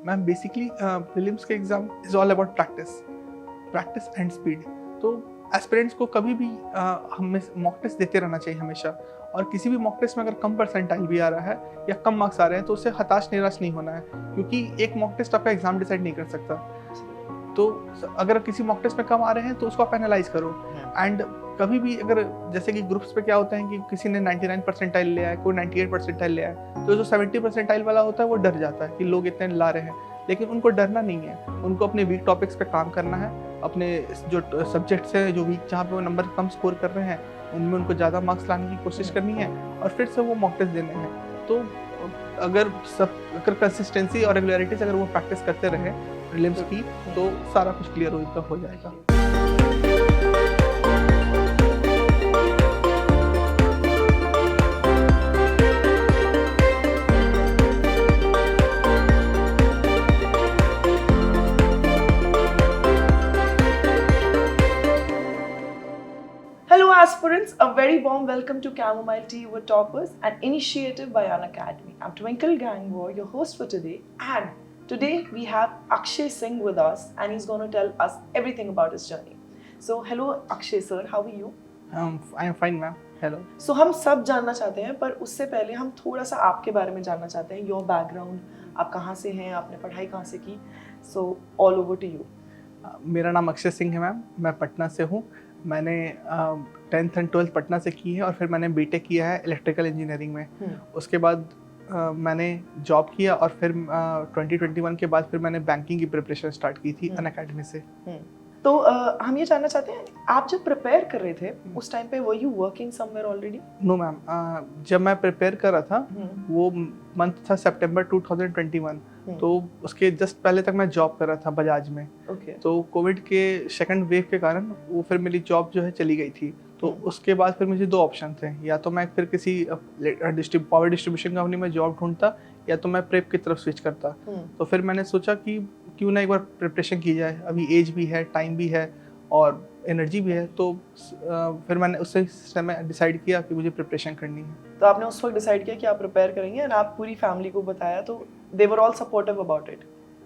Ma'am basically prelims के exam is all about practice and speed. तो aspirants को कभी भी हमें मॉक टेस्ट देते रहना चाहिए हमेशा, और किसी भी मॉक टेस्ट में अगर कम परसेंटाइल भी आ रहा है या कम मार्क्स आ रहे हैं तो उससे हताश निराश नहीं होना है, क्योंकि एक मॉक टेस्ट आपका एग्ज़ाम डिसाइड नहीं कर सकता। तो अगर किसी मॉक टेस्ट में कम आ रहे हैं तो उसको आप एनालाइज करो। एंड कभी भी अगर जैसे कि ग्रुप्स पे क्या होता है कि किसी ने 99 परसेंटाइल लिया है, कोई 98 परसेंटाइल लिया है, तो जो 70 परसेंटाइल वाला होता है वो डर जाता है कि लोग इतने ला रहे हैं। लेकिन उनको डरना नहीं है, उनको अपने वीक टॉपिक्स पे काम करना है, अपने जो सब्जेक्ट्स हैं जो वीक जहाँ पे वो नंबर कम स्कोर कर रहे हैं उनमें उनको ज़्यादा मार्क्स लाने की कोशिश करनी है और फिर से वो मॉक टेस्ट देने हैं। तो अगर कंसिस्टेंसी और रेगुलरिटी से अगर वो प्रैक्टिस करते रहे प्रीलिम्स की तो सारा कुछ क्लियर हो जाएगा। Hello aspirants, a very warm welcome to Chamomile Tea with Toppers, an initiative by Unacademy. I'm Twinkle Gangwar, your host for today, and today we have Akshay Singh with us and he's going to tell us everything about his journey. So hello Akshay sir, how are you? I am fine ma'am. Hello. So हम सब जानना चाहते हैं, पर उससे पहले हम थोड़ा सा आपके बारे में जानना चाहते हैं, योर बैकग्राउंड, आप कहाँ से हैं, आपने पढ़ाई कहाँ से की, so all over to you. मेरा नाम अक्षय सिंह है मैम, मैं पटना से हूँ। मैंने 10th एंड 12th पटना से की है और फिर मैंने बीटेक किया है इलेक्ट्रिकल इंजीनियरिंग में। उसके बाद मैंने जॉब किया और फिर 2021 के बाद फिर मैंने बैंकिंग की प्रिपरेशन स्टार्ट की थी अनअकैडमी से। तो हम ये जानना चाहते हैं, आप जब प्रिपेयर कर रहे थे उस टाइम पे were you working somewhere already? No ma'am, जब मैं प्रिपेयर कर रहा था वो मंथ था सितंबर 2021, तो उसके जस्ट पहले तक मैं जॉब कर रहा था बजाज में। तो कोविड के सेकंड वेव के कारण वो फिर मेरी जॉब जो है चली गई थी। तो उसके बाद फिर मुझे दो ऑप्शन थे, या तो मैं फिर किसी पावर डिस्ट्रीब्यूशन कंपनी में जॉब ढूंढता या तो मैं प्रेप की तरफ स्विच करता। तो फिर मैंने सोचा कि क्यों ना एक बार प्रिपरेशन की जाए, अभी एज भी है, टाइम भी है और एनर्जी भी है। तो फिर मैंने उससे समय डिसाइड किया कि मुझे प्रिपरेशन करनी है। तो आपने उस वक्त डिसाइड किया कि आप प्रिपेयर करेंगे एंड आप पूरी फैमिली को बताया, तो they were all supportive about it?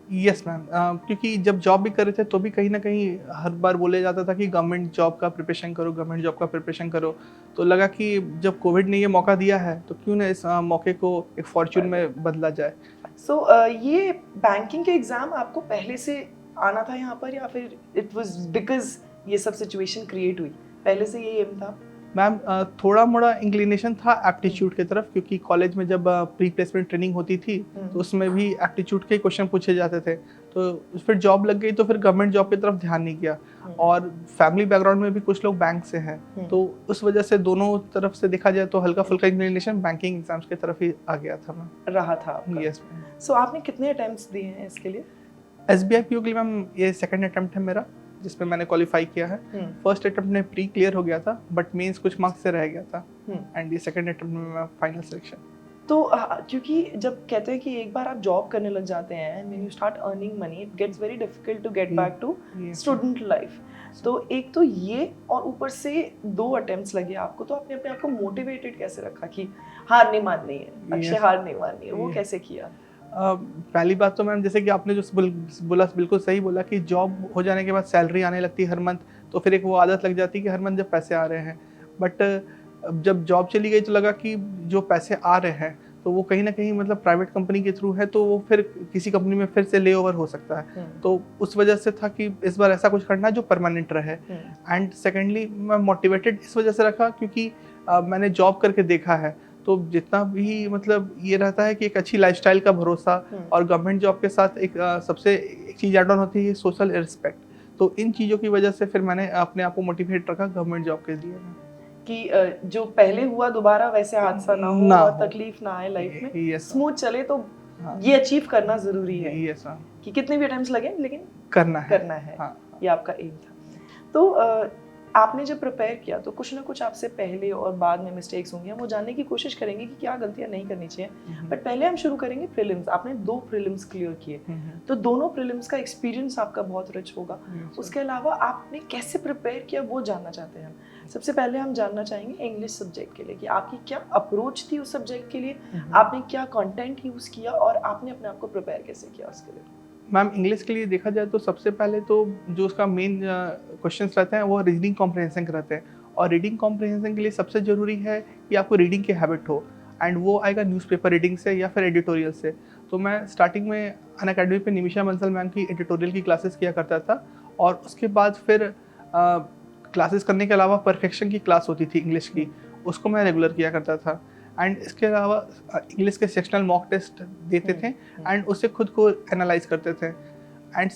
Yes ma'am, क्योंकि जब जॉब भी कर रहे थे तो भी कहीं ना कहीं हर बार बोले जाता था कि गवर्नमेंट जॉब का प्रिपरेशन करो, गवर्नमेंट जॉब का प्रिपरेशन करो। तो लगा कि जब कोविड ने ये मौका दिया है तो क्यों ना इस मौके को एक फॉर्च्यून में बदला जाए। सो ये बैंकिंग के एग्जाम आपको पहले से आना था यहाँ पर, या फिर इट वाज बिकॉज ये सब सिचुएशन क्रिएट हुई, पहले से ये एम था? मैम थोड़ा मोड़ा इंक्लिनेशन था एप्टीट्यूड की तरफ, क्योंकि कॉलेज में जब प्री प्लेसमेंट ट्रेनिंग होती थी तो उसमें भी एप्टीट्यूड के क्वेश्चन पूछे जाते थे। तो फिर जॉब लग गई तो फिर गवर्नमेंट जॉब की तरफ ध्यान नहीं किया। और फैमिली बैकग्राउंड में भी कुछ लोग बैंक से हैं, तो उस वजह से दोनों तरफ से देखा जाए तो हल्का फुल्का इंक्लिनेशन बैंकिंग एग्जाम्स की तरफ ही आ गया था मैम। रहा था यस। सो आपने कितने अटेम्प्ट्स दिए हैं इसके लिए? SBI PO के लिए मैम ये सेकंड अटेम्प्ट है मेरा, जिसमें मैंने क्वालिफाई किया है। फर्स्ट अटेम्प्ट में प्री क्लियर हो गया था बट मेंस कुछ मार्क्स से रह गया था, एंड ये सेकंड अटेम्प्ट में मैं फाइनल सिलेक्शन। तो क्योंकि जब कहते हैं कि एक बार आप जॉब करने लग जाते हैं, when you start earning money it gets very difficult to get back to student life. तो एक तो ये, और ऊपर से 2 अटेम्प्ट्स लगे आपको, तो आपने अपने आप को मोटिवेटेड कैसे रखा कि हार नहीं माननी है, अक्षय हार नहीं माननी है, वो कैसे किया? पहली बात तो मैम जैसे कि आपने जो बोला बिल्कुल सही बोला कि जॉब हो जाने के बाद सैलरी आने लगती है हर मंथ, तो फिर एक वो आदत लग जाती है कि हर मंथ जब पैसे आ रहे हैं। बट जब जॉब चली गई तो लगा कि जो पैसे आ रहे हैं तो वो कहीं ना कहीं मतलब प्राइवेट कंपनी के थ्रू है, तो वो फिर किसी कंपनी में फिर से ले ओवर हो सकता है। तो उस वजह से था कि इस बार ऐसा कुछ करना है जो परमानेंट रहे। एंड सेकेंडली मैं मोटिवेटेड इस वजह से रखा क्योंकि मैंने जॉब करके देखा है, तो जितना भी मतलब ये रहता है कि एक अच्छी लाइफस्टाइल का भरोसा, और गवर्नमेंट जॉब के साथ एक सबसे एक चीज़ ऐड ऑन होती है सोशल रिस्पेक्ट। तो इन चीज़ों की वजह से फिर मैंने अपने आप को मोटिवेट रखा गवर्नमेंट जॉब के लिए कि जो पहले हुआ दोबारा वैसे हादसा ना हो और तकलीफ ना आए लाइफ में, स्मूथ चले, तो ये अचीव करना जरूरी है। कि कितने भी अटेम्प्ट्स लगे लेकिन करना है। ये आपका एम था। तो आपने जब प्रिपेयर किया तो कुछ ना कुछ आपसे पहले और बाद में मिस्टेक्स होंगी, हम वो जानने की कोशिश करेंगे कि क्या गलतियां नहीं करनी चाहिए। बट पहले हम शुरू करेंगे प्रीलिम्स। आपने 2 प्रीलिम्स क्लियर किए, तो दोनों प्रीलिम्स का एक्सपीरियंस आपका बहुत रिच होगा। उसके अलावा आपने कैसे प्रिपेयर किया वो जानना चाहते हैं हम। सबसे पहले हम जानना चाहेंगे इंग्लिश सब्जेक्ट के लिए कि आपकी क्या अप्रोच थी उस सब्जेक्ट के लिए, आपने क्या कंटेंट यूज़ किया और आपने अपने आप को प्रिपेयर कैसे किया उसके लिए। मैम इंग्लिश के लिए देखा जाए तो सबसे पहले तो जो उसका मेन क्वेश्चंस रहते हैं वो रीडिंग कॉम्प्रहेंशन के रहते हैं, और रीडिंग कॉम्प्रहेंशन के लिए सबसे ज़रूरी है कि आपको रीडिंग की हैबिट हो, एंड वो आएगा न्यूज़पेपर रीडिंग से या फिर एडिटोरियल से। तो मैं स्टार्टिंग में अनअकैडमी पे निमिषा बंसल मैम की एडिटोरियल की क्लासेस किया करता था, और उसके बाद फिर क्लासेस करने के अलावा परफेक्शन की क्लास होती थी इंग्लिश की, उसको मैं रेगुलर किया करता था। एंड इसके अलावा इंग्लिश के सेक्शनल मॉक टेस्ट देते थे एंड उससे खुद को एनालाइज करते थे। एंड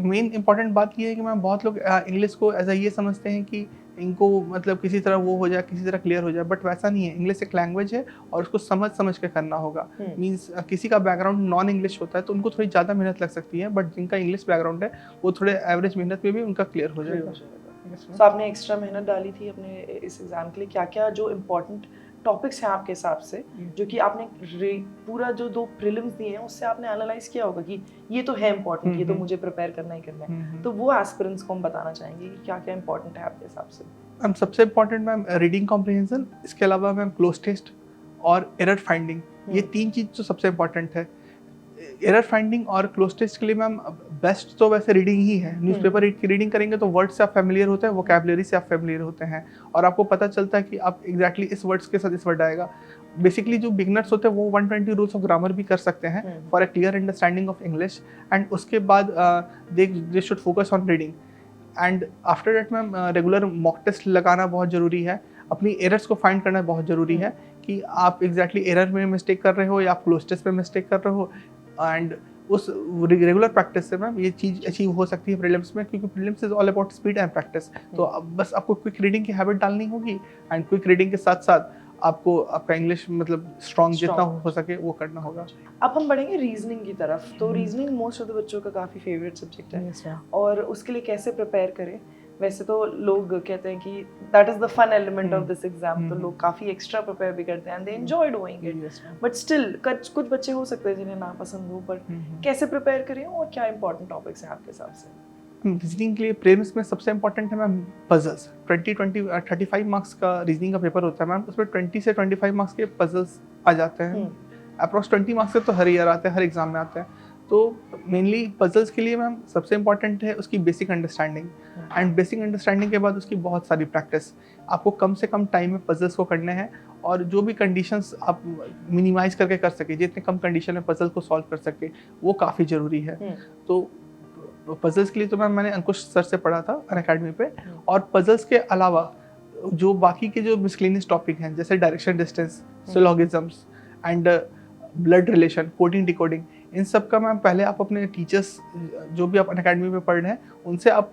मेन इंपॉर्टेंट बात ये है कि मैं बहुत लोग इंग्लिश को एज ये समझते हैं कि इनको मतलब किसी तरह वो हो जाए, किसी तरह क्लियर हो जाए, बट वैसा नहीं है। इंग्लिश एक लैंग्वेज है और उसको समझ समझ के करना होगा। मीन्स किसी का बैकग्राउंड नॉन इंग्लिश होता है तो उनको थोड़ी ज़्यादा मेहनत लग सकती है, बट जिनका इंग्लिश बैकग्राउंड है वो थोड़े एवरेज मेहनत में भी उनका क्लियर हो जाएगा। तो आपने एक्स्ट्रा मेहनत डाली थी अपने इस एग्जाम के लिए, क्या क्या जो इम्पोर्टेंट टॉपिक्स हैं आपके हिसाब से जो कि आपने पूरा जो 2 प्रीलिम्स दिए हैं उससे आपने एनालाइज किया होगा कि ये तो है इम्पोर्टेंट, ये तो मुझे प्रिपेयर करना ही करना है, तो वो एस्पिरेंट्स को हम बताना चाहेंगे कि क्या क्या इंपॉर्टेंट है आपके हिसाब से। मैम सबसे इम्पॉर्टेंट मैम रीडिंग कॉम्प्रहेंशन, इसके अलावा मैम क्लोज टेस्ट और एरर फाइंडिंग, ये 3 चीज़ जो सबसे इम्पॉर्टेंट है। एरर फाइंडिंग और क्लोज टेस्ट के लिए मैम बेस्ट तो वैसे रीडिंग ही है। न्यूज़पेपर की रीडिंग करेंगे तो वर्ड से आप फैमिलियर होते हैं, वोकैबुलरी से आप फैमिलियर होते हैं, और आपको पता चलता है कि आप एग्जैक्टली इस वर्ड्स के साथ इस वर्ड आएगा। बेसिकली जो बिगनर्स होते हैं वो 120 रूल्स ऑफ ग्रामर भी कर सकते हैं for a clear understanding of English, and उसके बाद they should focus on reading. And after that ma'am regular mock test लगाना बहुत ज़रूरी है। अपनी एरर्स को फाइंड करना बहुत ज़रूरी है कि आप एग्जैक्टली एरर में मिस्टेक कर रहे हो या आप क्लोज टेस्ट में मिस्टेक कर रहे हो, एंड उस रेगुलर प्रैक्टिस से मैम ये चीज़ अचीव हो सकती है प्रीलिम्स में, क्योंकि prelims is all about speed and practice. तो अब बस आपको क्विक रीडिंग की हैबिट डालनी होगी, एंड क्विक रीडिंग के साथ साथ आपको आपका इंग्लिश मतलब स्ट्रॉन्ग जितना हो सके वो करना होगा। अब हम बढ़ेंगे रीजनिंग की तरफ। तो रीजनिंग मोस्ट ऑफ द बच्चों का काफ़ी फेवरेट सब्जेक्ट है, और उसके लिए कैसे प्रिपेयर करें। वैसे तो लोग कहते हैं कि that is the fun element of this exam, तो लोग काफ़ी एक्स्ट्रा प्रिपेयर भी करते हैं and they enjoy doing it, but still कुछ बच्चे हो सकते हैं जिन्हें ना पसंद हो, पर कैसे प्रिपेयर करें और क्या इंपॉर्टेंट टॉपिक्स हैं आपके हिसाब से। रीजनिंग के लिए प्रीलिम्स में सबसे इंपॉर्टेंट है मैम पजल्स। 35 मार्क्स का रीजनिंग का पेपर होता है मैम, उसमें 20 से 25 मार्क्स के पजल्स आ जाते हैं। अप्रॉक्स 20 मार्क्स से तो हर ईयर आते हैं, हर एग्जाम में आते हैं। तो मेनली पजल्स के लिए मैम सबसे इंपॉर्टेंट है उसकी basic understanding, and basic understanding के बाद उसकी बहुत सारी प्रैक्टिस। आपको कम से कम टाइम में पजल्स को करने हैं, और जो भी कंडीशंस आप मिनिमाइज करके कर सके, जितने कम कंडीशन में पजल को सॉल्व कर सके, वो काफ़ी ज़रूरी है। तो पजल्स के लिए तो मैम मैंने अंकुश सर से पढ़ा था अनअकैडमी पे, और पजल्स के अलावा जो बाकी के जो मिसलेनियस टॉपिक हैं जैसे direction distance, syllogisms and blood relation, coding decoding, इन सब का मैम पहले आप अपने टीचर्स जो भी आप अनअकैडमी में पढ़ रहे हैं उनसे आप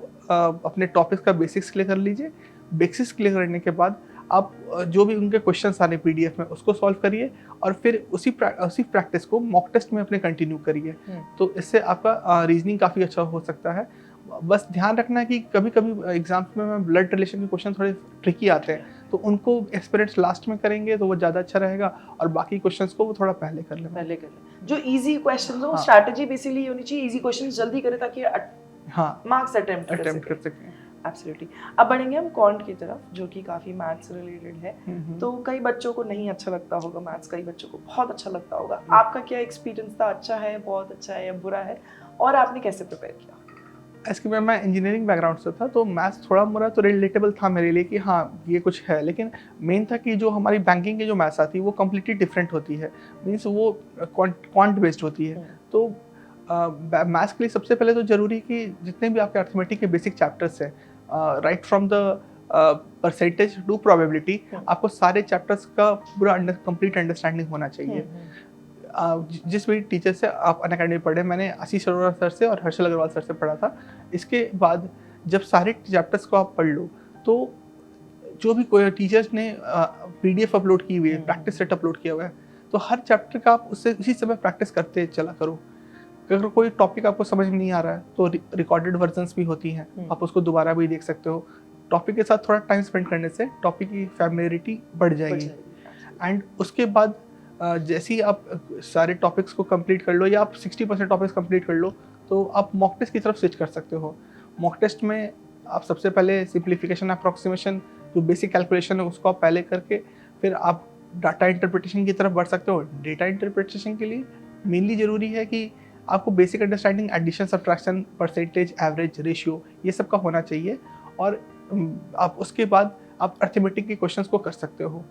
अपने टॉपिक्स का बेसिक्स क्लियर कर लीजिए। बेसिक्स क्लियर करने के बाद आप जो भी उनके क्वेश्चंस आ रहे PDF में उसको सॉल्व करिए, और फिर उसी प्रैक्टिस को मॉक टेस्ट में अपने कंटिन्यू करिए। तो इससे आपका रीजनिंग काफ़ी अच्छा हो सकता है। बस ध्यान रखना है कि कभी कभी एग्जाम्स में ब्लड रिलेशन के क्वेश्चन थोड़े ट्रिकी आते हैं, तो उनको एक्सपीरियंस लास्ट में करेंगे तो वो ज़्यादा अच्छा रहेगा, और बाकी क्वेश्चंस को वो थोड़ा पहले कर लें। जो इजी क्वेश्चंस हो, स्ट्रैटेजी बेसिकली होनी चाहिए, इजी क्वेश्चंस जल्दी करें ताकि मार्क्स अटेम्प्ट कर सकें। एब्सोल्युटली। अब बढ़ेंगे हम क्वांट की तरफ, जो कि काफ़ी मैथ्स रिलेटेड है। तो कई बच्चों को नहीं अच्छा लगता होगा मैथ्स, कई बच्चों को बहुत अच्छा लगता होगा। आपका क्या एक्सपीरियंस था, अच्छा है, बहुत अच्छा है या बुरा है, और आपने कैसे प्रिपेयर किया। ऐसे कि मैं इंजीनियरिंग बैकग्राउंड से था, तो मैथ्स थोड़ा मोड़ा तो रिलेटेबल था मेरे लिए कि हाँ ये कुछ है, लेकिन मेन था कि जो हमारी बैंकिंग की जो मैथ्स आती है वो कम्प्लीटली डिफरेंट होती है, मीन्स वो क्वांट बेस्ड होती है। तो मैथ्स के लिए सबसे पहले तो ज़रूरी है कि जितने भी आपके अर्थमेटिक के बेसिक चैप्टर्स हैं, right from the percentage to probability, आपको सारे चैप्टर्स का पूरा कंप्लीट अंडरस्टैंडिंग होना चाहिए। जिस भी टीचर से आप अनअकैडमी पढ़े, मैंने आशीष अरोड़ा सर से और हर्षल अग्रवाल सर से पढ़ा था। इसके बाद जब सारे चैप्टर्स को आप पढ़ लो, तो जो भी कोई टीचर्स ने PDF अपलोड की हुई है, प्रैक्टिस सेट अपलोड किया हुआ है, तो हर चैप्टर का आप उससे उसी समय प्रैक्टिस करते चला करो। अगर कोई टॉपिक आपको समझ में नहीं आ रहा है तो रिकॉर्डेड वर्जन्स भी होती हैं, आप उसको दोबारा भी देख सकते हो। टॉपिक के साथ थोड़ा टाइम स्पेंड करने से टॉपिक की फैमिलियरिटी बढ़ जाएगी। एंड उसके बाद जैसे ही आप सारे टॉपिक्स को कंप्लीट कर लो या आप 60% टॉपिक्स कंप्लीट कर लो तो आप मॉक टेस्ट की तरफ स्विच कर सकते हो। मॉक टेस्ट में आप सबसे पहले सिंप्लीफिकेशन अप्रॉक्सीमेशन जो बेसिक कैलकुलेशन है उसको आप पहले करके फिर आप डाटा इंटरप्रिटेशन की तरफ बढ़ सकते हो। डेटा इंटरप्रिटेशन के लिए मेनली ज़रूरी है कि आपको basic understanding addition subtraction percentage average ratio ये सब का होना चाहिए और आप उसके बाद आप अर्थमेटिक के क्वेश्चंस को कर सकते हो।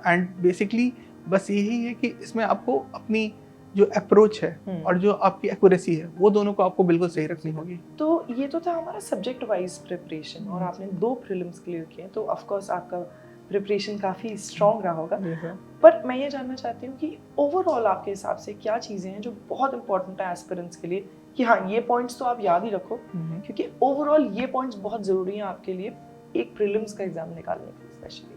एंड बेसिकली बस यही है कि इसमें आपको अपनी जो अप्रोच है और जो आपकी एक्यूरेसी है वो दोनों को आपको बिल्कुल सही रखनी होगी। तो ये तो था हमारा सब्जेक्ट वाइज प्रिपरेशन और आपने 2 प्रीलिम्स क्लियर किए तो ऑफ कोर्स आपका प्रिपरेशन काफ़ी स्ट्रॉन्ग रहा होगा। पर मैं ये जानना चाहती हूँ कि ओवरऑल आपके हिसाब से क्या चीज़ें हैं जो बहुत इंपॉर्टेंट है एस्पिरेंट्स के लिए कि हाँ ये पॉइंट्स तो आप याद ही रखो क्योंकि ओवरऑल ये पॉइंट्स बहुत ज़रूरी हैं आपके लिए एक प्रीलिम्स का एग्जाम निकालने के लिए स्पेशली।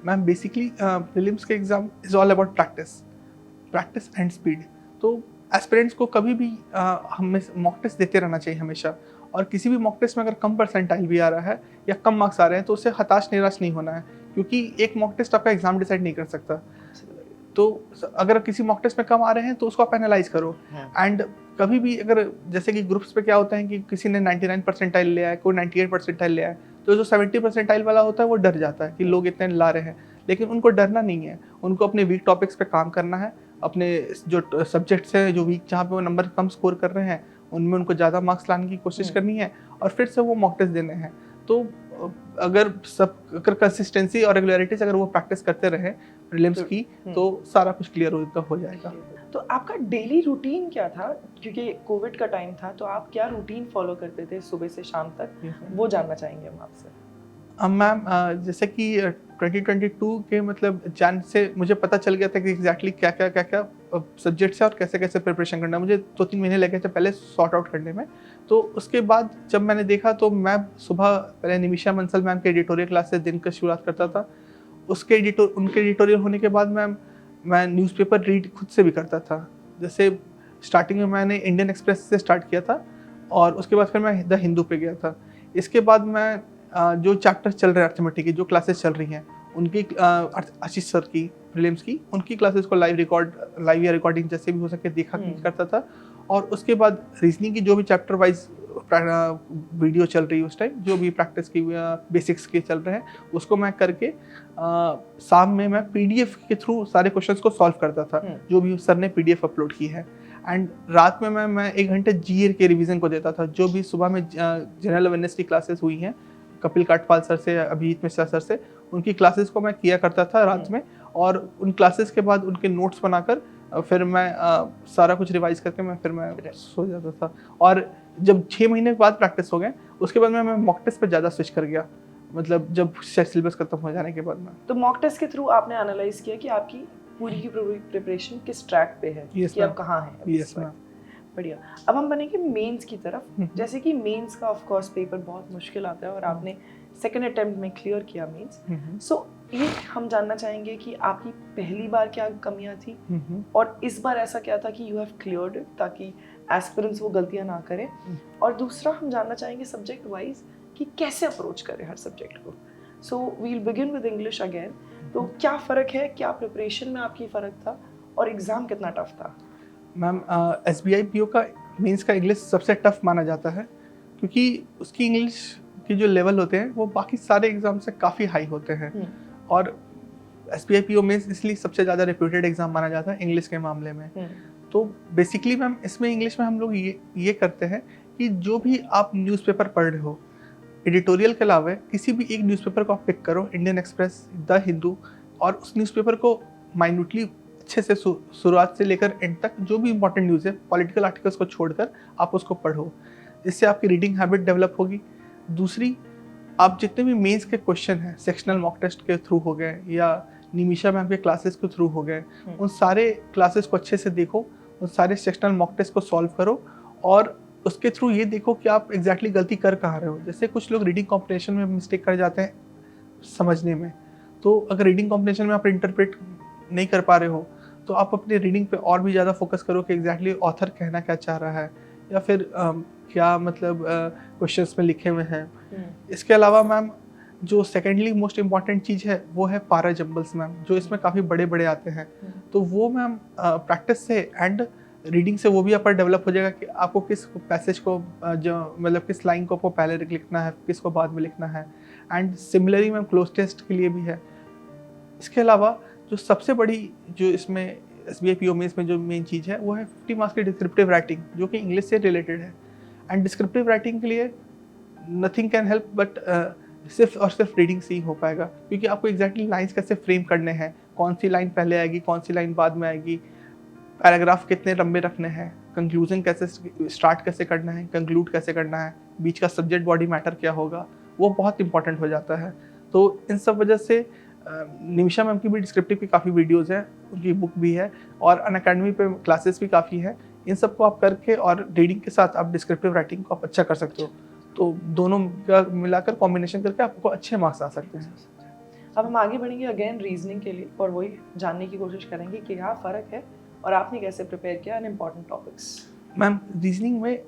मैम बेसिकली प्रीलिम्स का exam is all about practice and speed. तो एस्पिरेंट्स को कभी भी हमें मॉक टेस्ट देते रहना चाहिए हमेशा और किसी भी मॉक टेस्ट में अगर कम परसेंटाइल भी आ रहा है या कम मार्क्स आ रहे हैं तो उससे हताश निराश नहीं होना है क्योंकि एक मॉक टेस्ट आपका एग्जाम डिसाइड नहीं कर सकता। तो अगर किसी मॉक टेस्ट में कम आ रहे हैं तो उसको आप एनालाइज करो। एंड कभी भी अगर जैसे कि ग्रुप्स पे क्या होता है कि किसी ने 99 परसेंटाइल लिया है कोई 98 परसेंटाइल लिया है तो जो 70 परसेंटाइल वाला होता है वो डर जाता है कि लोग इतने ला रहे हैं, लेकिन उनको डरना नहीं है, उनको अपने वीक टॉपिक्स पे काम करना है, अपने जो सब्जेक्ट्स हैं जो वीक जहाँ पे वो नंबर कम स्कोर कर रहे हैं उनमें उनको ज़्यादा मार्क्स लाने की कोशिश करनी है और फिर से वो मॉक टेस्ट देने हैं। तो अगर कंसिस्टेंसी और रेगुलरिटी से अगर वो प्रैक्टिस करते रहे प्रीलिम्स की तो सारा कुछ क्लियर हो जाएगा। तो आपका डेली रूटीन क्या था क्योंकि कोविड का टाइम था तो आप क्या रूटीन फॉलो करते थे सुबह से शाम तक वो जानना चाहेंगे हम आपसे। मैम जैसे कि 2022 के मतलब जैन से मुझे पता चल गया था कि एग्जैक्टली क्या सब्जेक्ट्स है और कैसे कैसे प्रिपरेशन करना है। मुझे 2-3 महीने लगे थे पहले सॉर्ट आउट करने में। तो उसके बाद जब मैंने देखा तो मैं सुबह पहले निमिषा बंसल मैम के एडिटोरियल क्लास से दिन का शुरुआत करता था। उनके एडिटोरियल होने के बाद मैं न्यूज़पेपर रीड खुद से भी करता था। जैसे स्टार्टिंग में मैंने इंडियन एक्सप्रेस से स्टार्ट किया था और उसके बाद फिर मैं द हिंदू पे गया था। इसके बाद मैं जो चैप्टर्स चल रहे हैं अर्थमेटिक की जो क्लासेस चल रही हैं उनकी आशीष सर की प्रीलिम्स की उनकी क्लासेस को लाइव या रिकॉर्डिंग जैसे भी हो सके देखा करता था। और उसके बाद रीजनिंग की जो भी चैप्टर वाइज वीडियो चल रही है उस टाइम जो भी प्रैक्टिस की बेसिक्स के चल रहे हैं उसको मैं करके शाम में मैं पीडीएफ के थ्रू सारे क्वेश्चंस को सॉल्व करता था जो भी सर ने पीडीएफ अपलोड की है। एंड रात में मैं 1 घंटे जीए के रिवीजन को देता था। जो भी सुबह में जनरल अवेयरनेस की क्लासेस हुई हैं कपिल काटपाल सर से अभिजीत मिश्रा सर से उनकी क्लासेस को मैं किया करता था रात में और उन क्लासेस के बाद उनके नोट्स बनाकर फिर मैं सारा कुछ रिवाइज करके मैं सो जाता था। और जब 6 महीने के बाद प्रैक्टिस हो गए उसके बाद मैं मॉक टेस्ट पे ज़्यादा स्विच कर गया, मतलब जब सिलेबस खत्म हो जाने के बाद में। तो मॉक टेस्ट के थ्रू आपने एनालाइज किया कि आपकी पूरी की प्रिपरेशन किस ट्रैक पे है कि आप कहाँ हैं। Yes ma'am. बढ़िया। अब हम बनेंगे मेंस की तरफ। जैसे कि मेंस का ऑफ कोर्स पेपर बहुत मुश्किल आता है और आपने सेकंड अटेम्प्ट में क्लियर किया मेंस। सो ये हम जानना चाहेंगे कि आपकी पहली बार क्या कमियां थी और इस बार ऐसा क्या था कि यू हैव क्लियर्ड इट ताकि एस्पिरेंट्स वो गलतियां ना करें। और दूसरा हम जानना चाहेंगे सब्जेक्ट वाइज कि कैसे अप्रोच करें हर सब्जेक्ट को। So we'll begin with English again. तो क्या फ़र्क है, क्या प्रिपरेशन में आपकी फ़र्क था और एग्ज़ाम कितना टफ था? मैम SBI PO का मेंस का इंग्लिश सबसे टफ माना जाता है क्योंकि उसकी इंग्लिश के जो लेवल होते हैं वो बाकी सारे एग्ज़ाम से काफ़ी हाई होते हैं। और SBI PO मेंस इसलिए सबसे ज़्यादा रेप्यूटेड एग्ज़ाम माना जाता है इंग्लिश के मामले में। तो बेसिकली मैम इसमें इंग्लिश में हम लोग ये करते हैं कि जो भी आप न्यूज़पेपर पढ़ रहे हो एडिटोरियल के अलावा किसी भी एक न्यूज़पेपर को आप पिक करो, इंडियन एक्सप्रेस, द हिंदू, और उस न्यूज़पेपर को माइन्यूटली अच्छे से शुरुआत से लेकर एंड तक जो भी इंपॉर्टेंट न्यूज़ है पॉलिटिकल आर्टिकल्स को छोड़कर आप उसको पढ़ो। इससे आपकी रीडिंग हैबिट डेवलप होगी। दूसरी, आप जितने भी मेंस के क्वेश्चन हैं सेक्शनल मॉक टेस्ट के थ्रू हो गए या निमिषा मैम के क्लासेस के थ्रू हो गए, उन सारे क्लासेस को अच्छे से देखो, उन सारे सेक्शनल मॉक टेस्ट को सॉल्व करो और उसके थ्रू ये देखो कि आप एग्जैक्टली गलती कर कहाँ रहे हो। जैसे कुछ लोग रीडिंग कॉम्प्रिहेंशन में मिस्टेक कर जाते हैं समझने में, तो अगर रीडिंग कॉम्प्रिहेंशन में आप इंटरप्रेट नहीं कर पा रहे हो तो आप अपने रीडिंग पे और भी ज़्यादा फोकस करो कि एग्जैक्टली ऑथर कहना क्या चाह रहा है या फिर क्या मतलब क्वेश्चंस में लिखे हुए हैं। इसके अलावा मैम जो सेकेंडली मोस्ट इम्पॉर्टेंट चीज़ है वो है पारा जंबल्स मैम, जो इसमें काफ़ी बड़े बड़े आते हैं। तो वो मैम प्रैक्टिस से एंड रीडिंग से वो भी आपका डेवलप हो जाएगा कि आपको किस पैसेज को जो मतलब किस लाइन को आपको पहले लिखना है, किसको बाद में लिखना है। And similarly ma'am cloze test के लिए भी है। इसके अलावा जो सबसे बड़ी जो इसमें SBI PO मेंस में जो मेन चीज़ है वो है 50 मार्क्स की डिस्क्रिप्टिव राइटिंग, जो कि इंग्लिश से रिलेटेड है। एंड डिस्क्रिप्टिव राइटिंग के लिए नथिंग कैन हेल्प बट सिर्फ और सिर्फ रीडिंग से ही हो पाएगा, क्योंकि आपको एग्जैक्टली लाइंस कैसे फ्रेम करने हैं, कौन सी लाइन पहले आएगी, कौन सी लाइन बाद में आएगी, पैराग्राफ कितने लंबे रखने हैं, कंक्लूजन कैसे स्टार्ट कैसे करना है, कंक्लूड कैसे करना है, बीच का सब्जेक्ट बॉडी मैटर क्या होगा, वो बहुत इंपॉर्टेंट हो जाता है। तो इन सब वजह से निमिषा मैम की भी डिस्क्रिप्टिव की काफ़ी वीडियोस हैं, उनकी बुक भी है और अनअकैडमी पे क्लासेस भी काफ़ी हैं। इन सब को आप करके और रीडिंग के साथ आप डिस्क्रिप्टिव राइटिंग को आप अच्छा कर सकते हो। तो दोनों का मिलाकर कॉम्बिनेशन करके आपको अच्छे मार्क्स आ सकते हैं। अब हम आगे बढ़ेंगे अगेन रीजनिंग के लिए और वही जानने की कोशिश करेंगे कि क्या फ़र्क है और आपने कैसे प्रिपेयर किया इन इम्पॉर्टेंट टॉपिक्स। मैम रीजनिंग में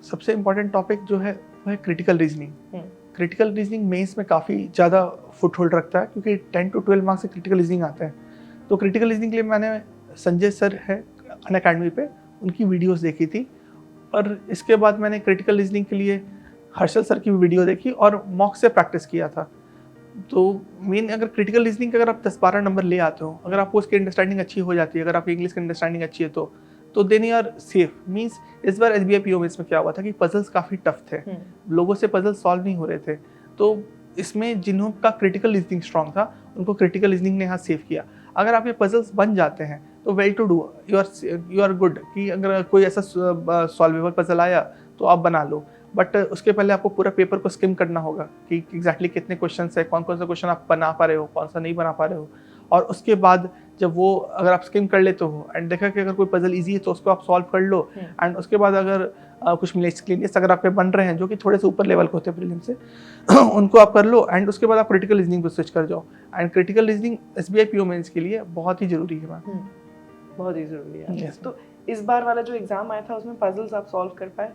सबसे इम्पॉर्टेंट टॉपिक जो है वो है critical reasoning. Critical reasoning mains में काफ़ी ज़्यादा फुट होल्ड रखता है, क्योंकि 10 to 12 मार्क्स से क्रिटिकल रीजनिंग आता है। तो क्रिटिकल रीजनिंग के लिए मैंने संजय सर है अनअकैडमी पे, उनकी वीडियोस देखी थी और इसके बाद मैंने क्रिटिकल रीजनिंग के लिए हर्षल सर की भी वीडियो देखी और मॉक से प्रैक्टिस किया था। तो मेन अगर क्रिटिकल रीजनिंग के अगर आप 10-12 नंबर ले आते हो, अगर आपको उसकी अंडरस्टैंडिंग अच्छी हो जाती है, अगर आपकी इंग्लिश की अंडरस्टैंडिंग अच्छी है तो then you are safe. Means इस बार SBI PO में इसमें क्या हुआ था कि पजल्स काफ़ी टफ थे, लोगों से पजल्स सॉल्व नहीं हो रहे थे। तो इसमें जिन्हों का क्रिटिकल रीजनिंग स्ट्रॉन्ग था उनको क्रिटिकल रीजनिंग ने यहाँ सेव किया। अगर आप ये पजल्स बन जाते हैं तो well to do, you are good कि अगर कोई ऐसा सॉल्वेबल पजल आया तो आप बना लो। बट उसके पहले आपको पूरा पेपर को स्किम करना होगा कि एग्जैक्टली कितने क्वेश्चन है, कौन कौन सा क्वेश्चन आप बना पा रहे हो, कौन सा नहीं बना पा रहे हो। और उसके बाद जब वो अगर आप स्किम कर लेते हो एंड देखा कि अगर कोई पजल इजी है तो उसको आप सॉल्व कर लो। एंड उसके बाद अगर कुछ मिसलेनियस अगर आपके बन रहे हैं जो कि थोड़े से ऊपर लेवल के होते हैं प्रीलिम से उनको आप कर लो। एंड उसके बाद आप क्रिटिकल रीजनिंग पे स्विच कर जाओ। And critical reasoning SBI PO mains के लिए बहुत ही जरूरी है मैम। बहुत ही ज़रूरी है। तो इस बार वाला जो एग्ज़ाम आया था उसमें पजल्स आप सॉल्व कर पाए?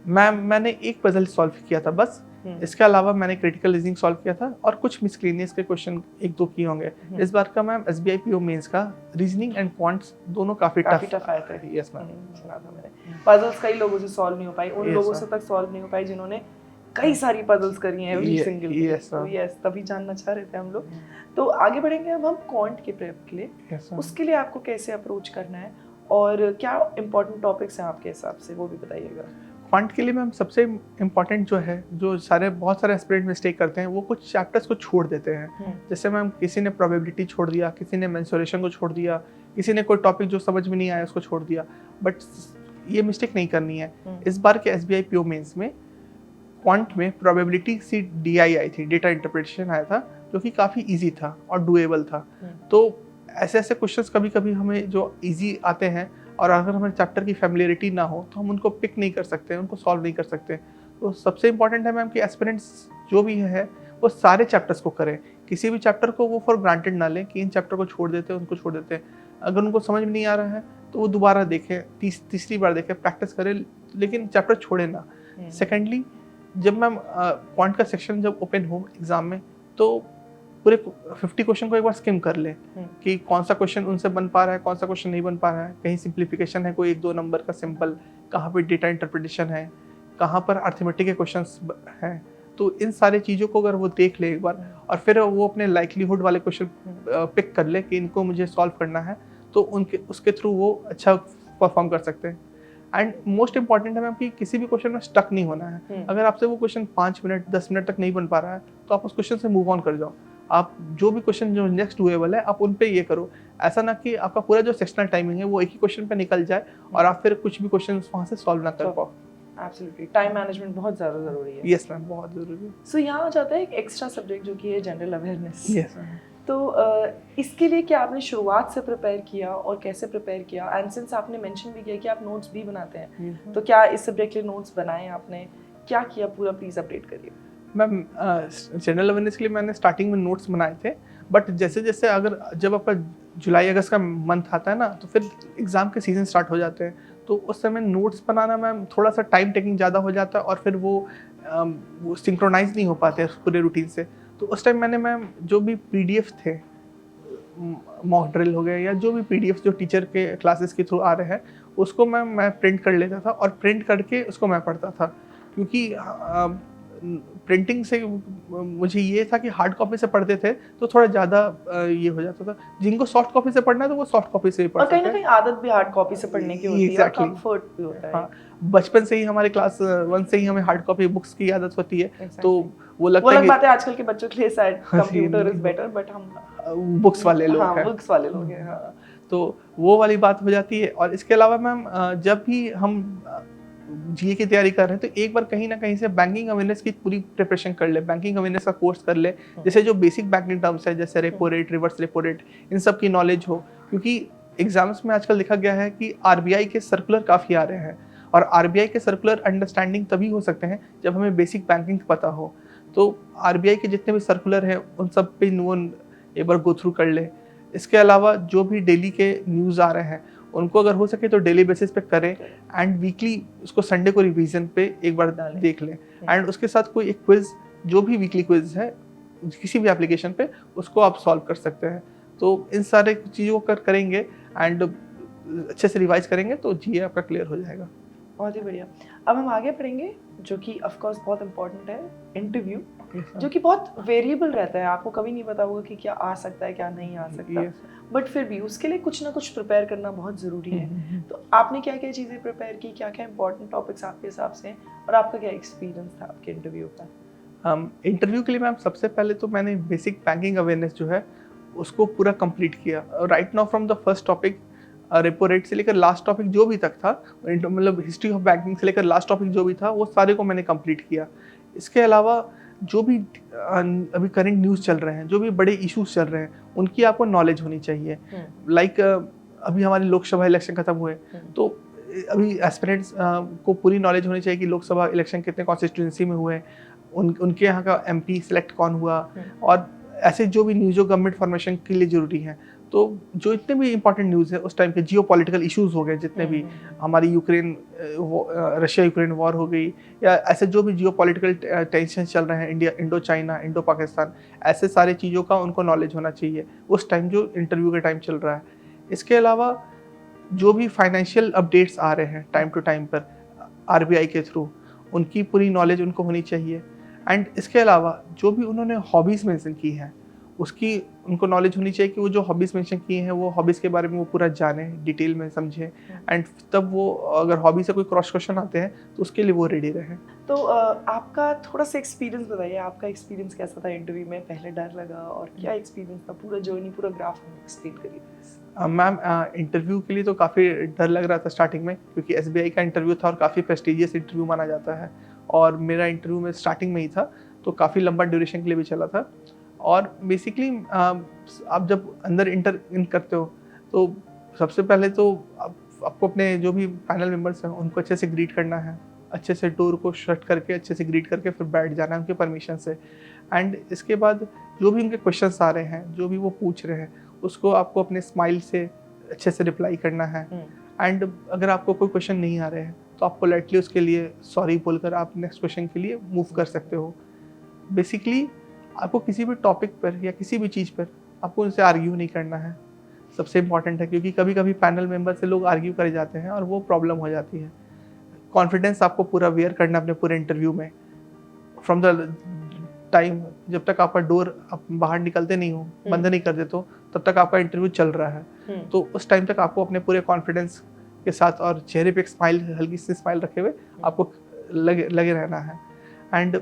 मैम मैंने एक पजल सॉल्व किया था बस, इसके अलावा मैंने क्रिटिकल रीजनिंग सॉल्व किया था और कुछ मिसलेनियस के क्वेश्चन 1-2 किए होंगे। इस बार का मैम SBI PO मेंस का रीजनिंग एंड क्वांट्स दोनों काफी टफ आए थे। यस मैम, सुना था मैंने। पजल्स कई लोगों से सॉल्व नहीं हो पाई, उन लोगों से तक सॉल्व नहीं हो पाई जिन्होंने कई सारी पजल्स करी हैं एवरी सिंगल। यस, तभी जानना चाह रहे थे हम लोग। तो आगे बढ़ेंगे अब हम क्वांट के प्रेप के लिए। उसके लिए आपको कैसे अप्रोच करना है और क्या इंपॉर्टेंट टॉपिक्स हैं आपके हिसाब से, वो भी बताइएगा। क्वांट के लिए मैम सबसे इम्पॉर्टेंट जो है, जो बहुत सारे एस्पिरेंट मिस्टेक करते हैं, वो कुछ चैप्टर्स को छोड़ देते हैं। जैसे मैम किसी ने प्रोबेबिलिटी छोड़ दिया, किसी ने मेंसुरेशन को छोड़ दिया, किसी ने कोई टॉपिक जो समझ में नहीं आया उसको छोड़ दिया। बट ये मिस्टेक नहीं करनी है। इस बार के SBI PO मेंस में क्वांट में प्रोबेबिलिटी सी DI आई थी, डेटा इंटरप्रिटेशन आया था, जो कि काफ़ी ईजी था और डुएबल था। तो ऐसे ऐसे क्वेश्चंस कभी कभी हमें जो ईजी आते हैं और अगर हमें चैप्टर की फैमिलियरिटी ना हो तो हम उनको पिक नहीं कर सकते, उनको सॉल्व नहीं कर सकते। तो सबसे इंपॉर्टेंट है मैम कि एस्पिरेंट्स जो भी है वो सारे चैप्टर्स को करें। किसी भी चैप्टर को वो फॉर ग्रांटेड ना लें कि इन चैप्टर को छोड़ देते हैं, उनको छोड़ देते हैं। अगर उनको समझ में नहीं आ रहा है तो वो दोबारा देखें, तीसरी बार देखें, प्रैक्टिस करें, लेकिन चैप्टर छोड़े ना। सेकेंडली, जब मैम क्वांट का सेक्शन जब ओपन हो एग्जाम में तो पूरे 50 क्वेश्चन को एक बार स्किम कर ले कि कौन सा क्वेश्चन उनसे बन पा रहा है, कौन सा क्वेश्चन नहीं बन पा रहा है, कहीं सिंप्लीफिकेशन है कोई 1-2 नंबर का सिंपल, कहाँ पे डेटा इंटरप्रिटेशन है, कहाँ पर अर्थमेटिक के क्वेश्चंस हैं। तो इन सारी चीज़ों को अगर वो देख ले एक बार और फिर वो अपने लाइकलीहुड वाले क्वेश्चन पिक कर ले कि इनको मुझे सॉल्व करना है, तो उसके थ्रू वो अच्छा परफॉर्म कर सकते हैं। एंड मोस्ट इंपॉर्टेंट है मैम कि किसी भी क्वेश्चन में स्टक नहीं होना है। अगर आपसे वो क्वेश्चन 5 मिनट 10 मिनट तक नहीं बन पा रहा है तो आप उस क्वेश्चन से मूव ऑन कर जाओ। आप जो भी क्वेश्चन जो नेक्स्ट डुएबल है आप उन पे ये करो। ऐसा ना कि आपका पूरा जो सेक्शनल टाइमिंग है वो एक ही क्वेश्चन पे निकल जाए और आप फिर कुछ भी क्वेश्चन वहाँ से सॉल्व ना कर पाओ। एब्सोल्युटली, टाइम मैनेजमेंट बहुत ज़्यादा ज़रूरी है। यस मैम, बहुत ज़रूरी है। सो यहाँ आ जाता है एक एक्स्ट्रा सब्जेक्ट जो कि है जनरल अवेयरनेस। Yes ma'am. तो इसके लिए क्या आपने शुरुआत से प्रिपेयर किया और कैसे प्रिपेयर किया? एंड सिंस आपने मेंशन भी किया कि आप नोट्स भी बनाते हैं, तो क्या इस सब्जेक्ट के लिए नोट्स बनाए आपने, क्या किया पूरा, प्लीज़ अपडेट करिए। मैम जनरल अवेयरनेस के लिए मैंने स्टार्टिंग में नोट्स बनाए थे, बट जैसे जैसे जब आपका जुलाई अगस्त का मंथ आता है ना तो फिर एग्ज़ाम के सीज़न स्टार्ट हो जाते हैं, तो उस समय नोट्स बनाना मैम थोड़ा सा टाइम टेकिंग ज़्यादा हो जाता है और फिर वो सिंक्रोनाइज नहीं हो पाते पूरे रूटीन से। तो उस टाइम मैंने मैम जो भी पीडीएफ थे, मॉक ड्रिल हो गए या जो भी पीडीएफ जो टीचर के क्लासेस के थ्रू आ रहे हैं, उसको मैं प्रिंट कर लेता था और प्रिंट करके उसको मैं पढ़ता था। क्योंकि प्रिंटिंग से मुझे ये था कि हार्ड कॉपी से पढ़ते थे तो थोड़ा ज़्यादा ये हो जाता था। जिनको सॉफ्ट कॉपी से पढ़ना है तो वो सॉफ्ट कॉपी से ही पढ़ और कहीं सकते ना हैं। कहीं आदत भी हार्ड कॉपी से पढ़ने की होती है और एग्जैक्टली, कंफर्ट भी होता है। हाँ, बचपन से ही हमारे क्लास 1 से ही हमें हार्ड कॉपी बुक्स की आदत होती है। तो वो लगता वो है अलग कि बात है आजकल के बच्चों के लिए शायद हाँ, कंप्यूटर इज बेटर, बट हम बुक्स वाले लोग हाँ हैं। बुक्स वाले लोग हैं। हाँ तो वो वाली बात हो जाती है। और इसके अलावा मैम जब भी हम जीए की तैयारी कर रहे हैं तो एक बार कहीं ना कहीं से बैंकिंग अवेयरनेस की पूरी प्रिपरेशन कर ले, बैंकिंग अवेयरनेस का कोर्स कर ले। जैसे जो बेसिक बैंकिंग टर्म्स है जैसे repo rate, reverse repo rate, इन सब की नॉलेज हो। क्योंकि एग्जाम्स में आजकल देखा गया है कि आरबीआई के सर्कुलर काफ़ी आ रहे हैं और आरबीआई के सर्कुलर अंडरस्टैंडिंग तभी हो सकते हैं जब हमें बेसिक बैंकिंग पता हो। तो आरबीआई के जितने भी सर्कुलर हैं उन सब पे वो एक बार गो थ्रू कर ले। इसके अलावा जो भी डेली के न्यूज़ आ रहे हैं उनको अगर हो सके तो डेली बेसिस पे करें एंड वीकली उसको संडे को रिवीजन पे एक बार देख लें। एंड उसके साथ कोई एक क्विज, जो भी वीकली क्विज है किसी भी एप्लीकेशन पे, उसको आप सॉल्व कर सकते हैं। तो इन सारे चीज़ों को करेंगे एंड अच्छे से रिवाइज करेंगे तो जीए आपका क्लियर हो जाएगा। बहुत ही बढ़िया। अब हम आगे पढ़ेंगे जो कि ऑफ कोर्स बहुत इंपॉर्टेंट है, इंटरव्यू, जो कि बहुत वेरिएबल रहता है। आपको कभी नहीं पता होगा कि क्या आ सकता है क्या नहीं आ सकता, बट फिर भी उसके लिए कुछ ना कुछ प्रिपेयर करना बहुत ज़रूरी है। तो आपने क्या क्या चीज़ें प्रिपेयर की, क्या क्या इंपॉर्टेंट टॉपिक्स आपके हिसाब से हैं और आपका क्या एक्सपीरियंस था आपके इंटरव्यू का? इंटरव्यू के लिए मैम सबसे पहले तो मैंने बेसिक बैंकिंग अवेयरनेस जो है उसको पूरा कंप्लीट किया। Right now from the first topic repo rate से लेकर लास्ट टॉपिक जो भी तक था, मतलब हिस्ट्री ऑफ बैंकिंग से लेकर लास्ट टॉपिक जो भी था वो सारे को मैंने कंप्लीट किया। इसके अलावा जो भी अभी करंट न्यूज़ चल रहे हैं, जो भी बड़े इश्यूज चल रहे हैं, उनकी आपको नॉलेज होनी चाहिए। लाइक अभी हमारे लोकसभा इलेक्शन खत्म हुए तो अभी एस्पिरेंट्स को पूरी नॉलेज होनी चाहिए कि लोकसभा इलेक्शन कितने कॉन्स्टिट्यूंसी में हुए, उनके यहाँ का एमपी सेलेक्ट कौन हुआ, और ऐसे जो भी न्यूज़ जो गवर्नमेंट फॉर्मेशन के लिए ज़रूरी हैं। तो जो इतने भी इंपॉर्टेंट न्यूज़ है उस टाइम के, जियो पॉलिटिकल इशूज़ हो गए जितने भी, हमारी यूक्रेन रशिया यूक्रेन वॉर हो गई, या ऐसे जो भी जियो पॉलिटिकल टेंशन चल रहे हैं, India Indo China, Indo Pakistan, ऐसे सारे चीज़ों का उनको नॉलेज होना चाहिए उस टाइम जो इंटरव्यू का टाइम चल रहा है। इसके अलावा जो भी फाइनेंशियल अपडेट्स आ रहे हैं टाइम टू टाइम पर आरबीआई के थ्रू, उनकी पूरी नॉलेज उनको होनी चाहिए। एंड इसके अलावा जो भी उन्होंने हॉबीज़ मेंशन की हैं उसकी उनको नॉलेज होनी चाहिए कि वो जो हॉबीज़ मेंशन किए हैं वो हॉबीज़ के बारे में वो पूरा जानें, डिटेल में समझें। एंड तब वो अगर हॉबी से कोई क्रॉस क्वेश्चन आते हैं तो उसके लिए वो रेडी रहें। तो आपका थोड़ा सा एक्सपीरियंस बताइए, आपका एक्सपीरियंस कैसा था इंटरव्यू में? पहले डर लगा और क्या एक्सपीरियंस था? पूरा जर्नी, पूरा ग्राफ हमें एक्सप्लेन करिए। मैम इंटरव्यू के लिए तो काफ़ी डर लग रहा था स्टार्टिंग में, क्योंकि एसबीआई का इंटरव्यू था और काफ़ी प्रेस्टिजियस इंटरव्यू माना जाता है, और मेरा इंटरव्यू में स्टार्टिंग में ही था तो काफ़ी लंबा ड्यूरेशन के लिए भी चला था। और बेसिकली आप जब अंदर इंटर इन करते हो तो सबसे पहले तो आपको अपने जो भी पैनल मेंबर्स हैं उनको अच्छे से ग्रीट करना है, अच्छे से डोर को शट करके अच्छे से ग्रीट करके फिर बैठ जाना है उनके परमिशन से। एंड इसके बाद जो भी उनके क्वेश्चंस आ रहे हैं, जो भी वो पूछ रहे हैं, उसको आपको अपने स्माइल से अच्छे से रिप्लाई करना है। एंड अगर आपको कोई क्वेश्चन नहीं आ रहे हैं तो आप पोलाइटली उसके लिए सॉरी बोलकर आप नेक्स्ट क्वेश्चन के लिए मूव कर सकते हो। बेसिकली आपको किसी भी टॉपिक पर या किसी भी चीज़ पर आपको उनसे आर्ग्यू नहीं करना है, सबसे इम्पॉर्टेंट है, क्योंकि कभी कभी पैनल मेंबर से लोग आर्ग्यू करे जाते हैं और वो प्रॉब्लम हो जाती है। कॉन्फिडेंस आपको पूरा वेयर करना अपने पूरे इंटरव्यू में, फ्रॉम द टाइम जब तक आपका डोर आप बाहर निकलते नहीं हो, बंद नहीं कर देते हो, तब तक आपका इंटरव्यू चल रहा है। तो उस टाइम तक आपको अपने पूरे कॉन्फिडेंस के साथ और चेहरे पे एक स्माइल, हल्की सी स्माइल रखे हुए आपको लगे रहना है। एंड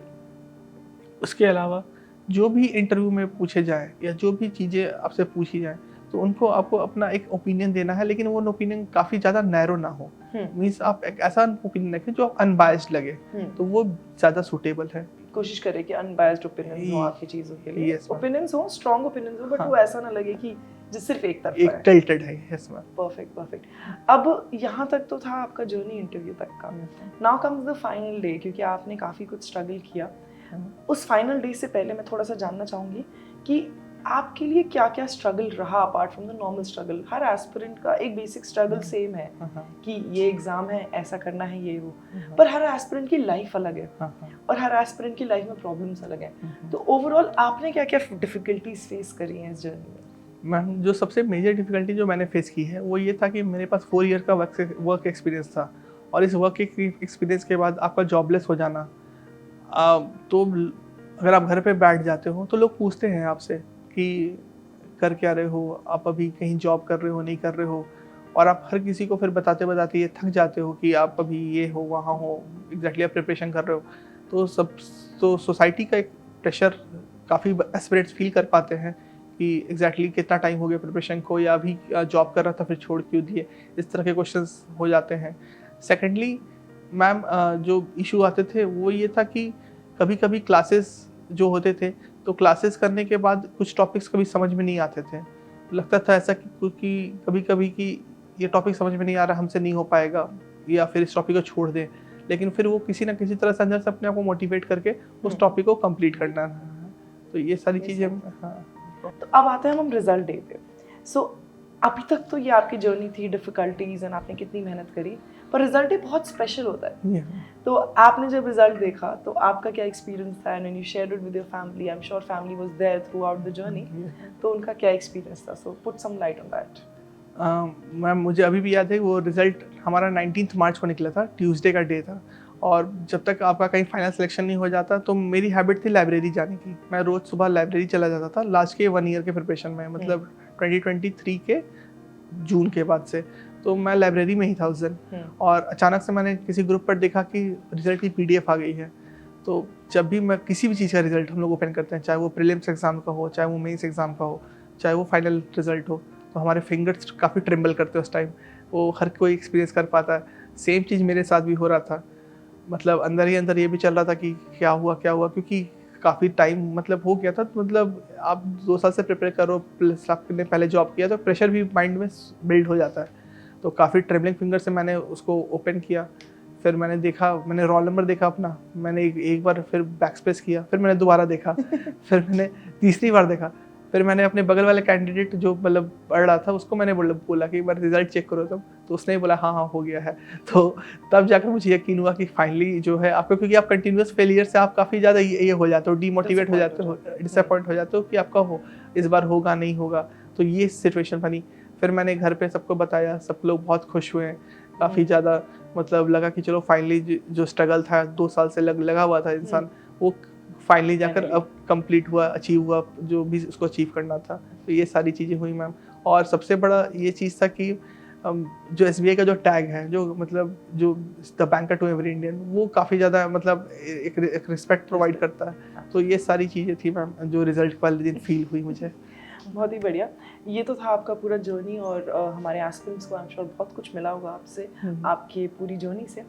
उसके अलावा जो भी इंटरव्यू में पूछे जाए या जो भी चीज़ें आपसे पूछी जाए तो उनको आपको अपना एक ओपिनियन देना है, लेकिन वो ओपिनियन काफ़ी ज़्यादा नैरो ना हो। मीन्स आप एक ऐसा ओपिनियन रखें जो अनबायस्ड लगे, तो वो ज़्यादा सूटेबल है। कोशिश करें कि अनबायस्ड ओपिनियंस हो आपकी चीज़ों के लिए। ओपिनियंस हो, स्ट्रॉन्ग ओपिनियंस हो, बट वो ऐसा ना लगे कि जो सिर्फ एक तरफा है, एक टिल्टेड है। Yes ma'am. परफेक्ट। अब यहाँ तक तो था आपका जर्नी इंटरव्यू तक का। Now comes the final day, क्योंकि आपने काफ़ी कुछ स्ट्रगल किया। उस फाइनल डे से पहले मैं थोड़ा सा जानना चाहूँगी कि आपके लिए क्या क्या स्ट्रगल रहा apart from the normal struggle? Her aspirant का एक बेसिक स्ट्रगल सेम है कि ये एग्जाम है, ऐसा करना है, ये वो, पर हर एस्पिरेंट की लाइफ अलग है और हर एस्पिरेंट की लाइफ में प्रॉब्लम्स अलग हैं। तो ओवरऑल आपने क्या क्या डिफिकल्टीज फेस करी हैं इस जर्नी में? मैम जो सबसे मेजर डिफ़िकल्टी जो मैंने फेस की है वो ये था कि मेरे पास 4 ईयर का वर्क एक्सपीरियंस था, और इस वर्क एक्सपीरियंस के बाद आपका जॉबलेस हो जाना, तो अगर आप घर पे बैठ जाते हो तो लोग पूछते हैं आपसे कि कर क्या रहे हो, आप अभी कहीं जॉब कर रहे हो, नहीं कर रहे हो, और आप हर किसी को फिर बताते बताते ये थक जाते हो कि आप अभी ये हो वहाँ हो, एग्जैक्टली आप प्रिपरेशन कर रहे हो। तो सोसाइटी का एक प्रेशर काफ़ी एस्पिरेंट्स फील कर पाते हैं कि एग्जैक्टली कितना टाइम हो गया प्रिपरेशन को, या अभी जॉब कर रहा था फिर छोड़ क्यों दिए, इस तरह के क्वेश्चंस हो जाते हैं। सेकेंडली मैम जो इशू आते थे वो ये था कि कभी कभी क्लासेस जो होते थे तो क्लासेस करने के बाद कुछ टॉपिक्स कभी समझ में नहीं आते थे, लगता था ऐसा कि कभी कभी कि ये टॉपिक समझ में नहीं आ रहा, हमसे नहीं हो पाएगा, या फिर इस टॉपिक को छोड़ दें, लेकिन फिर वो किसी ना किसी तरह से अंदर से अपने आप को मोटिवेट करके उस टॉपिक को कंप्लीट करना। तो ये सारी चीज़ें तो अब आते हैं हम रिजल्ट डे पे। सो अभी तक तो ये आपकी जर्नी थी, डिफिकल्टीज एंड आपने कितनी मेहनत करी, पर रिजल्ट डे बहुत स्पेशल होता है। तो आपने जब रिजल्ट देखा तो आपका क्या एक्सपीरियंस था? And you shared it with your family, I am sure family was there throughout the journey, तो उनका क्या एक्सपीरियंस था? So put some light on that. Ma'am मुझे अभी भी याद है वो रिज़ल्ट हमारा 19 मार्च को निकला था, ट्यूसडे का डे था, और जब तक आपका कहीं फाइनल सिलेक्शन नहीं हो जाता तो मेरी हैबिट थी लाइब्रेरी जाने की। मैं रोज़ सुबह लाइब्रेरी चला जाता था लास्ट के 1 ईयर के प्रिपरेशन में, मतलब 2023 के जून के बाद से तो मैं लाइब्रेरी में ही था उस दिन। और अचानक से मैंने किसी ग्रुप पर देखा कि रिजल्ट की PDF आ गई है। तो जब भी मैं किसी भी चीज़ का रिजल्ट हम लोग ओपन करते हैं, चाहे वो प्रीलिम्स एग्ज़ाम का हो, चाहे वो मेंस एग्ज़ाम का हो, चाहे वो फाइनल रिजल्ट हो, तो हमारे फिंगर्स काफ़ी ट्रिम्बल करते हैं उस टाइम। वो हर कोई एक्सपीरियंस कर पाता है। सेम चीज़ मेरे साथ भी हो रहा था, मतलब अंदर ही अंदर ये भी चल रहा था कि क्या हुआ, क्योंकि काफ़ी टाइम मतलब हो गया था। तो मतलब आप 2 साल से प्रिपेयर करो, प्लस आपने पहले जॉब किया, तो प्रेशर भी माइंड में बिल्ड हो जाता है। तो काफ़ी ट्रेवलिंग फिंगर से मैंने उसको ओपन किया, फिर मैंने देखा, मैंने रोल नंबर देखा अपना, मैंने एक बार फिर बैक स्पेस किया, फिर मैंने दोबारा देखा फिर मैंने तीसरी बार देखा, फिर मैंने अपने बगल वाले कैंडिडेट जो मतलब पढ़ रहा था उसको मैंने बोला कि एक बार रिजल्ट चेक करो तुम, तो उसने बोला हाँ हो गया है। तो तब जाकर मुझे यकीन हुआ कि फाइनली जो है आपको, क्योंकि आप कंटिन्यूस फेलियर से आप काफ़ी ज़्यादा ये हो जाते हो, डीमोटिवेट हो जाते हो, डिसअपॉइंट हो जाते हो कि आपका हो इस बार होगा नहीं होगा। तो ये सिचुएशन बनी। फिर मैंने घर पे सबको बताया, सब लोग बहुत खुश हुए, काफ़ी ज़्यादा मतलब लगा कि चलो फाइनली जो स्ट्रगल था 2 साल से लगा हुआ था इंसान, वो फाइनली जाकर अब कंप्लीट हुआ, अचीव हुआ जो भी उसको अचीव करना था। तो ये सारी चीज़ें हुई मैम। और सबसे बड़ा ये चीज़ था कि जो SBI का जो टैग है, जो मतलब जो the banker to every Indian, वो काफ़ी ज़्यादा मतलब एक रिस्पेक्ट प्रोवाइड करता है। तो ये सारी चीज़ें थी मैम जो रिजल्ट वाले दिन फील हुई मुझे। बहुत ही बढ़िया। ये तो था आपका पूरा जर्नी, और हमारे एस्पिरेंट्स को आई एम श्योर बहुत कुछ मिला होगा आपसे, आपकी पूरी जर्नी से।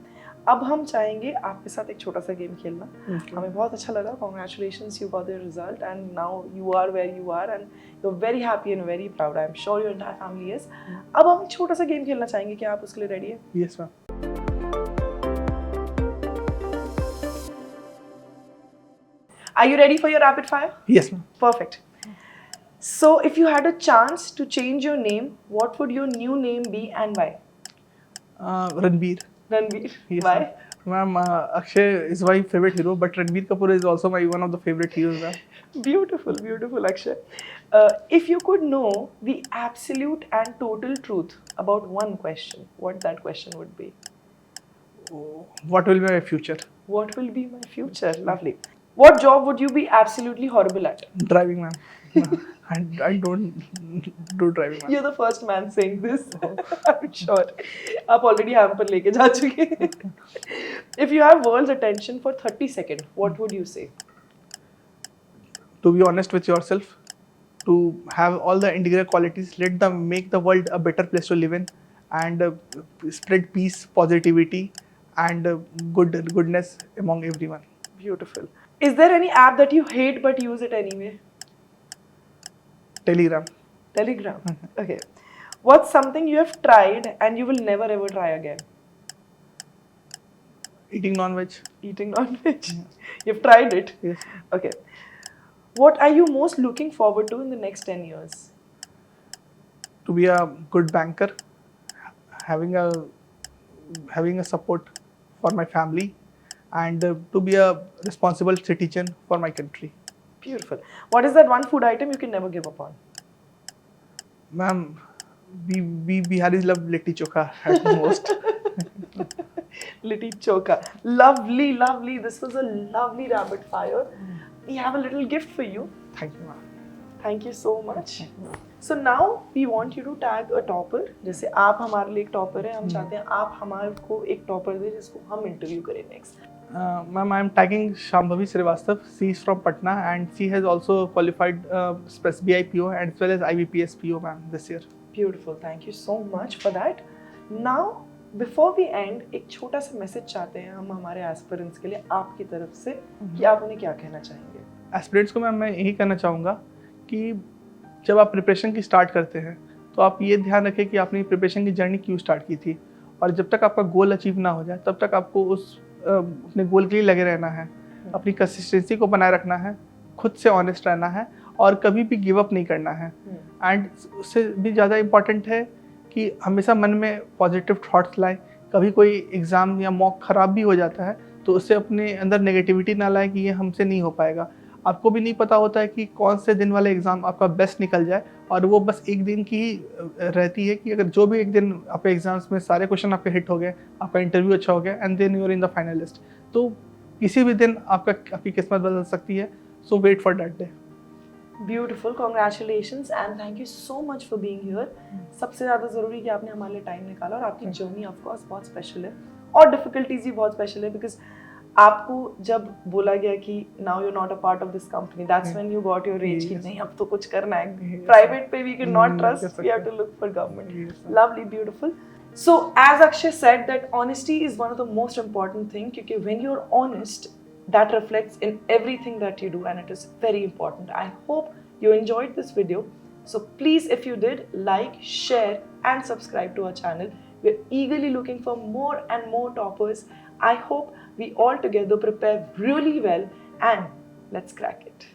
अब हम चाहेंगे आपके साथ एक छोटा सा गेम खेलना। हमें बहुत अच्छा लगा। Congratulations, you got the result and now you are where you are and you are very happy and very proud. I am sure your entire family is. अब हम एक छोटा सा गेम खेलना चाहेंगे, क्या आप उसके लिए रेडी है? Yes ma'am. Are you ready for your rapid fire? Yes ma'am. Perfect. So if you had a chance to change your name, what would your new name be and why? Ranbir. Ranveer. Yes, Why? Ma'am, Akshay is my favorite hero, but Ranbir Kapoor is also one of the favorite heroes. Ma'am. Beautiful, beautiful, Akshay. If you could know the absolute and total truth about one question, what that question would be? What will be my future? What will be my future? Lovely. What job would you be absolutely horrible at? Driving, ma'am. I don't do driving, ma'am. You're the first man saying this. I'm sure. आप already hamper लेके जा चुके हैं. If you have world's attention for 30 seconds, what would you say? To be honest with yourself, to have all the individual qualities, let them make the world a better place to live in, and spread peace, positivity, and goodness among everyone. Beautiful. Is there any app that you hate but use it anyway? Telegram. Telegram. Okay. What's something you have tried and you will never ever try again? Eating non-veg. Eating non-veg. You've tried it? Yes. Okay. What are you most looking forward to in the next 10 years? To be a good banker, having a support for my family, and to be a responsible citizen for my country. Beautiful. What is that one food item you can never give up on? Ma'am, we Biharis love litti chokha at the most. Litti choka. Lovely, lovely. This was a lovely rapid fire. We have a little gift for you. Thank you, ma'am. Thank you so much. So now we want you to tag a topper. जैसे आप हमारे लिए एक topper है, हम चाहते हैं आप हमारे को एक टॉपर दे जिसको हम इंटरव्यू करें next. Ma'am, I am tagging Shambhavi Srivastav. She is from Patna and she has also qualified BIPO and as well as IBPS PO, ma'am, this year. Beautiful. Thank you so much for that. Now, before we end, एक छोटा सा message चाहते हैं हम हमारे aspirants के लिए आपकी तरफ से कि आप उन्हें क्या कहना चाहेंगे. एस्पिरेंट्स को मैम मैं यही कहना चाहूँगा कि जब आप प्रिपरेशन की स्टार्ट करते हैं तो आप ये ध्यान रखें कि आपने प्रिपरेशन की जर्नी क्यों स्टार्ट की थी, और जब तक आपका गोल अचीव ना हो जाए तब तक आपको उस अपने गोल के लिए लगे रहना है, अपनी कंसिस्टेंसी को बनाए रखना है, खुद से ऑनेस्ट रहना है और कभी भी गिव अप नहीं करना है. एंड उससे भी ज़्यादा इम्पॉर्टेंट है कि हमेशा मन में पॉजिटिव थॉट्स लाएं. कभी कोई एग्ज़ाम या मॉक ख़राब भी हो जाता है तो उससे अपने अंदर नेगेटिविटी ना लाएं कि ये हमसे नहीं हो पाएगा. आपको भी नहीं पता होता है कि कौन से दिन वाला एग्ज़ाम आपका बेस्ट निकल जाए, और वो बस एक दिन की ही रहती है कि अगर जो भी एक दिन आपके एग्ज़ाम्स में सारे क्वेश्चन आपके हिट हो गए, आपका इंटरव्यू अच्छा हो गया and then you are in the final list, तो किसी भी दिन आपकी किस्मत बदल सकती है. So wait for that day. Beautiful, congratulations and thank you so much for being here. सबसे ज़्यादा ज़रूरी कि आपने हमारे लिए टाइम निकाला, और आपकी जर्नी ऑफ कोर्स बहुत स्पेशल है और डिफिकल्टीज भी बहुत स्पेशल है, बिकॉज आपको जब बोला गया कि now you not a part of this company, that's when you got your rage कि नहीं अब तो कुछ करना है. प्राइवेट पे we can not trust, we have to look for government. Lovely, beautiful. So as Akshay said that honesty is one of the most important thing, क्योंकि when you're honest, that reflects in everything that you do and it is very important. I hope you enjoyed this video. So please, if you did, like, share and subscribe to our channel. We're eagerly looking for more and more toppers. I hope we all together prepare really well and let's crack it.